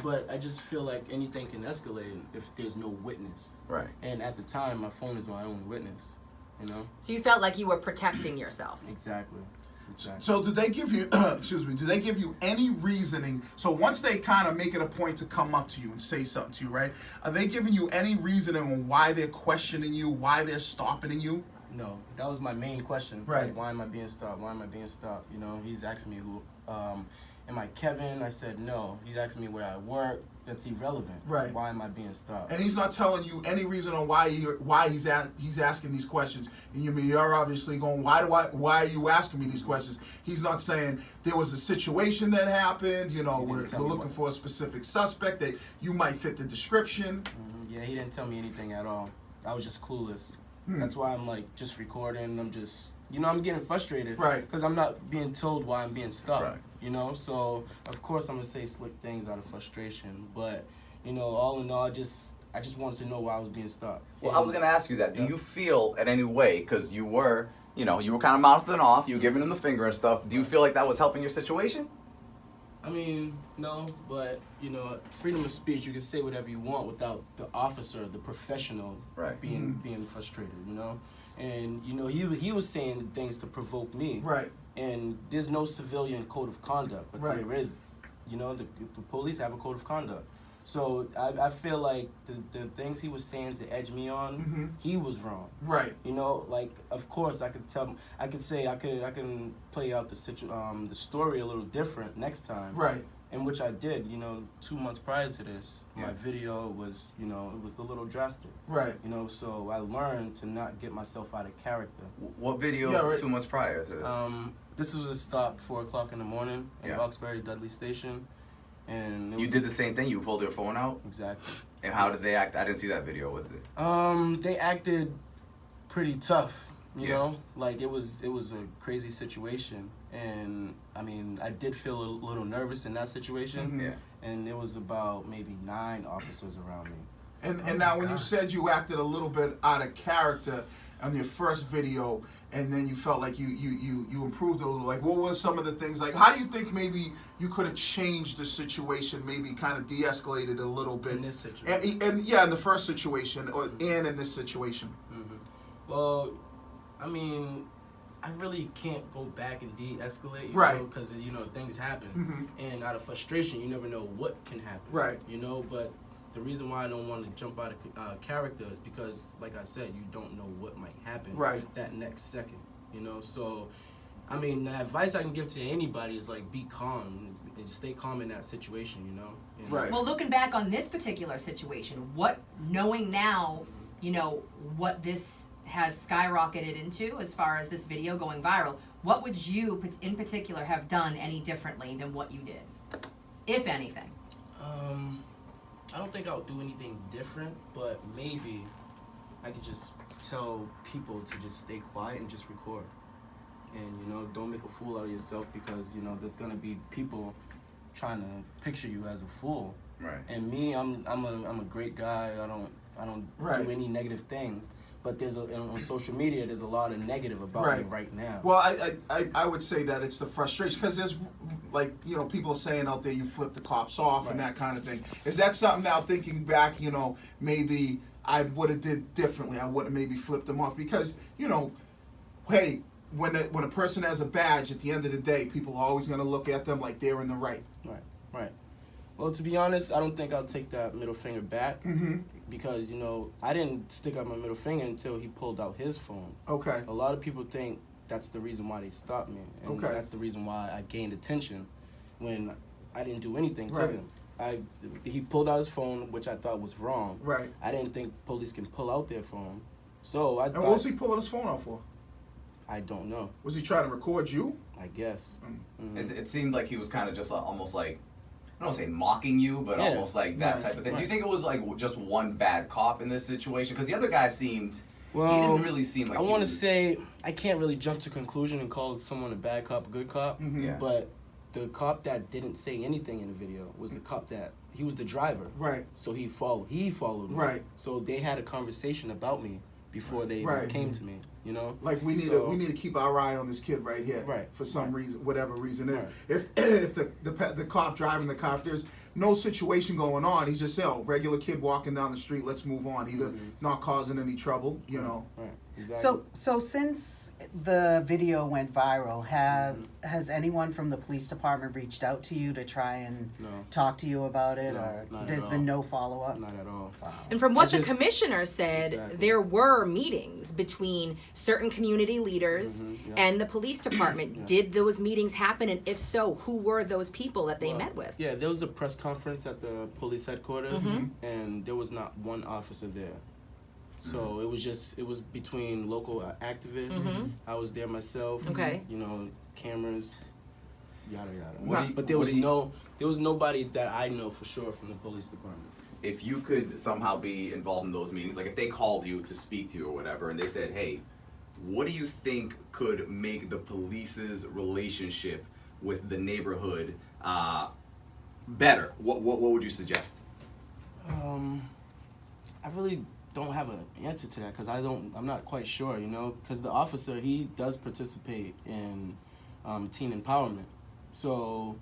but I just feel like anything can escalate if there's no witness. Right. And at the time, my phone is my only witness. You know. So you felt like you were protecting yourself. Exactly. So did they give you, excuse me, do they give you any reasoning? So once they kind of make it a point to come up to you and say something to you, right? Are they giving you any reasoning on why they're questioning you, why they're stopping you? No, that was my main question. Right. Like, why am I being stopped? Why am I being stopped? You know, he's asking me who, am I Kevin? I said no. He's asking me where I work. That's irrelevant. Right. Why am I being stopped? And he's not telling you any reason on why he's asking these questions. And you're obviously going, why are you asking me these questions? He's not saying there was a situation that happened. You know, we're looking for a specific suspect that you might fit the description. Mm-hmm. Yeah, he didn't tell me anything at all. I was just clueless. That's why I'm like just recording. I'm just, you know, I'm getting frustrated. Right. Because I'm not being told why I'm being stopped. Right. You know, so of course I'm gonna say slick things out of frustration. But you know, all in all, I just wanted to know why I was being stopped. Well, I was gonna ask you that. Do you feel in any way, because you were kind of mouthing off, you were giving him the finger and stuff. Do you feel like that was helping your situation? I mean, no, but you know, freedom of speech, you can say whatever you want without the officer, the professional, Right. being frustrated, you know? And you know, he was saying things to provoke me. Right. And there's no civilian code of conduct, but Right. there is, you know, the police have a code of conduct. So I feel like the things he was saying to edge me on, he was wrong. Right. You know, like of course I could say I can play out the story a little different next time. Right. In which I did, you know, 2 months prior to this, Yeah. my video was, you know, it was a little drastic. Right. You know, so I learned to not get myself out of character. What video? Yeah, right. 2 months prior to this? This was a stop 4 o'clock in the morning at Yeah. Roxbury Dudley Station, and it You was- did the same thing. You pulled your phone out. exactly. And how did they act? I didn't see that video. What did they? They acted pretty tough. You Yeah. know, like it was a crazy situation, and I mean, I did feel a little nervous in that situation. Yeah. And it was about maybe 9 officers around me. And now when you said you acted a little bit out of character on your first video, and then you felt like you improved a little, like what were some of the things, like how do you think maybe you could have changed the situation, maybe kind of de-escalated a little bit? In this situation. And yeah, in the first situation, and in this situation. Well, I mean, I really can't go back and de-escalate, you Right. know, because, you know, things happen. And out of frustration, you never know what can happen. Right. You know, but the reason why I don't want to jump out of character is because, like I said, you don't know what might happen that next second, you know? So, I mean, the advice I can give to anybody is, like, be calm and stay calm in that situation, you know? And Right. Well, looking back on this particular situation, knowing now, you know, what this has skyrocketed into as far as this video going viral, what would you in particular have done any differently than what you did, if anything? I don't think I would do anything different, but maybe I could just tell people to just stay quiet and just record. And, you know, don't make a fool out of yourself, because, you know, there's going to be people trying to picture you as a fool. Right. And me, I'm a great guy. I don't do any negative things. But on social media, there's a lot of negative about me right now. Well, I would say that it's the frustration, because there's, like, you know, people saying out there you flip the cops off and that kind of thing. Is that something now, thinking back, you know, maybe I would have did differently? I would have maybe flipped them off, because, you know, hey, when a person has a badge, at the end of the day, people are always going to look at them like they're in the right. Right. Well, to be honest, I don't think I'll take that middle finger back, because, you know, I didn't stick out my middle finger until he pulled out his phone. Okay. A lot of people think that's the reason why they stopped me, and that's the reason why I gained attention when I didn't do anything to him. He pulled out his phone, which I thought was wrong. Right. I didn't think police can pull out their phone, so I. And what was he pulling his phone out for? I don't know. Was he trying to record you? I guess. It seemed like he was kind of just almost like, I don't want to say mocking you, but almost like that type of thing. Do you think it was like just one bad cop in this situation? Because the other guy seemed, he didn't really seem like I want to say, I can't really jump to conclusion and call someone a bad cop, a good cop. Yeah. But the cop that didn't say anything in the video was the cop that, he was the driver. Right. So he followed me. Right. So they had a conversation about me before they came to me, you know? Like, we need to keep our eye on this kid right here. Right. For some reason, whatever reason is. Right. If the cop driving the car, if there's no situation going on. He's just regular kid walking down the street. Let's move on. Either not causing any trouble, you know. Right. Exactly. So since the video went viral, has anyone from the police department reached out to you to try and talk to you about it, or there's been no follow up? Not at all. Wow. And from what the commissioner said, there were meetings between certain community leaders and the police department. Did those meetings happen? And if so, who were those people that they met with? Yeah, there was a press conference at the police headquarters, and there was not one officer there. So it was between local activists. I was there myself. Okay. You know, cameras, yada yada. But there was nobody that I know for sure from the police department. If you could somehow be involved in those meetings, like if they called you to speak to you or whatever, and they said, "Hey, what do you think could make the police's relationship with the neighborhood better?" What would you suggest? I really don't have an answer to that because I'm not quite sure, you know, because the officer, he does participate in teen empowerment. So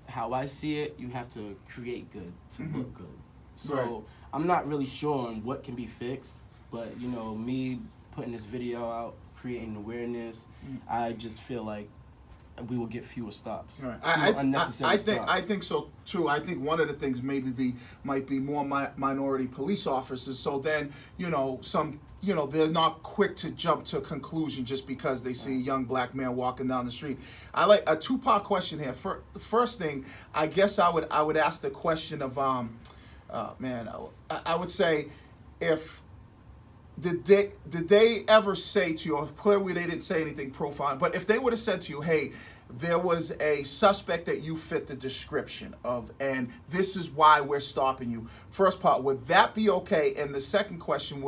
how I see it, you have to create good to look good. So I'm not really sure on what can be fixed, but you know, me putting this video out, creating awareness, I just feel like we will get fewer stops. Right. I think so too. I think one of the things might be more minority police officers. So then, you know, they're not quick to jump to a conclusion just because they see a young black man walking down the street. I like a two-part question here. The first thing, I guess I would ask the question of I would say, if did they ever say to you, clearly they didn't say anything profiling, but if they would have said to you, hey, there was a suspect that you fit the description of, and this is why we're stopping you. First part, would that be okay? And the second question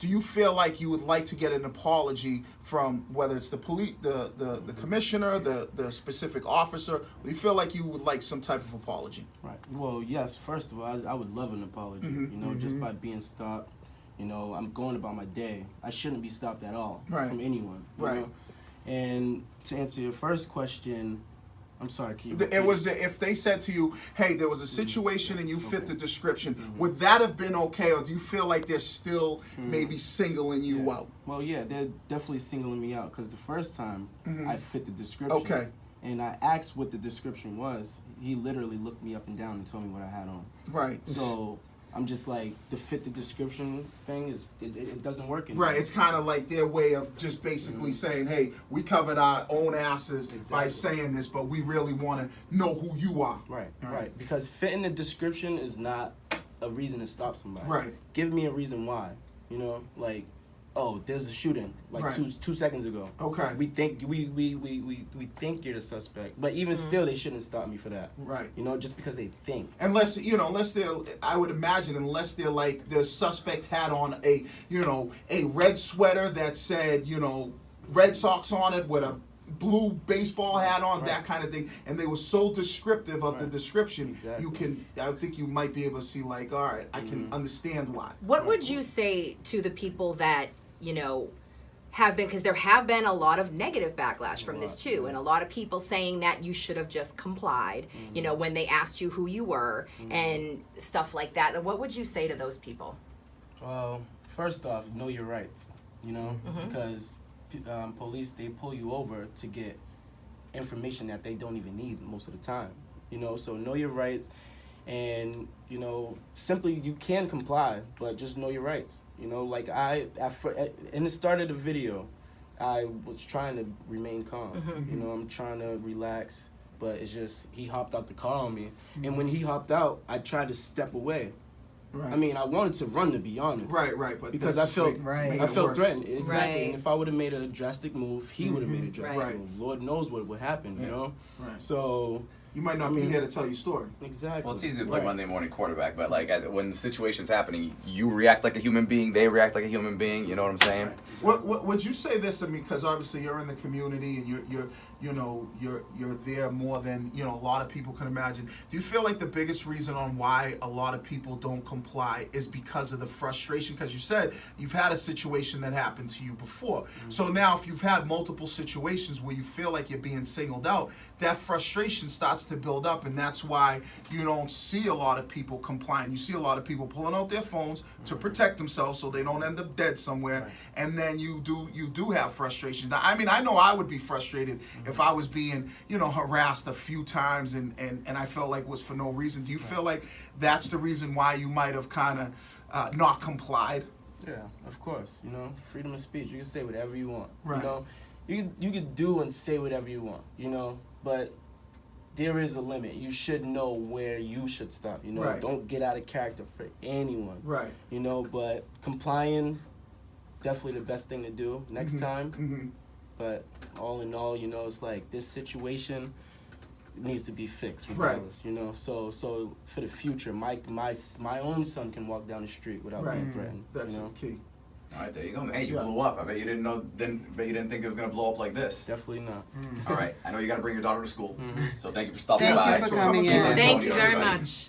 do you feel like you would like to get an apology from whether it's the police, the commissioner, the specific officer? Do you feel like you would like some type of apology? Right. Well, yes. First of all, I would love an apology. You know, just by being stopped. You know, I'm going about my day. I shouldn't be stopped at all from anyone. You know? And to answer your first question, I'm sorry, can you it was if they said to you, hey, there was a situation and you fit the description, would that have been okay, or do you feel like they're still maybe singling you out? Well, yeah, they're definitely singling me out because the first time I fit the description. Okay. And I asked what the description was. He literally looked me up and down and told me what I had on. Right. So I'm just like, the fit the description thing it doesn't work anymore. Right, it's kind of like their way of just basically saying, hey, we covered our own asses by saying this, but we really want to know who you are. Right. Because fitting the description is not a reason to stop somebody. Right. Give me a reason why. You know, like, oh, there's a shooting like 2 seconds ago. Okay. We think we think you're the suspect, but even still, they shouldn't stop me for that. Right. You know, just because they think. Unless they're, I would imagine, unless they're like the suspect had on a red sweater that said Red Sox on it with a blue baseball hat on, that kind of thing, and they were so descriptive of the description, I think you might be able to see like, all right, I can understand why. What would you say to the people that have been, because there have been a lot of negative backlash from this too, and a lot of people saying that you should have just complied, when they asked you who you were and stuff like that. What would you say to those people? Well, first off, know your rights, because police, they pull you over to get information that they don't even need most of the time, so know your rights, and simply you can comply, but just know your rights. Like in the start of the video, I was trying to remain calm. I'm trying to relax, but it's just he hopped out the car on me, and when he hopped out, I tried to step away. Right. I mean, I wanted to run, to be honest. Right, but because I felt threatened. Exactly. Right. And if I would have made a drastic move, he would have made a drastic move. Lord knows what would happen, Right. So you might not be here to tell your story. Exactly. Well, it's easy to play Monday morning quarterback, but like when the situation's happening, you react like a human being. They react like a human being. You know what I'm saying? What would you say this? I mean, because obviously you're in the community and you're there more than a lot of people can imagine. Do you feel like the biggest reason on why a lot of people don't comply is because of the frustration? Because you said you've had a situation that happened to you before. So now if you've had multiple situations where you feel like you're being singled out, that frustration starts starts to build up, and that's why you don't see a lot of people complying. You see a lot of people pulling out their phones to protect themselves so they don't end up dead somewhere, and then you do have frustration. Now, I mean, I know I would be frustrated if I was being, you know, harassed a few times and I felt like it was for no reason. Do you feel like that's the reason why you might have kind of not complied? Yeah, of course. You know, freedom of speech. You can say whatever you want. Right. You know, you can do and say whatever you want. You know, but there is a limit. You should know where you should stop. You know, Right. don't get out of character for anyone. Right. You know, but complying, definitely the best thing to do next time. Mm-hmm. But all in all, you know, it's like this situation needs to be fixed regardless. You know, so for the future, my own son can walk down the street without Right. being threatened. That's you know? the key. All right, there you go, man. Hey, you Yeah. blew up. I bet you didn't know. Bet you didn't think it was gonna blow up like this. Definitely not. All right, I know you got to bring your daughter to school, Mhm. so thank you for stopping Thank by. you for coming in. Thank you very everybody. much.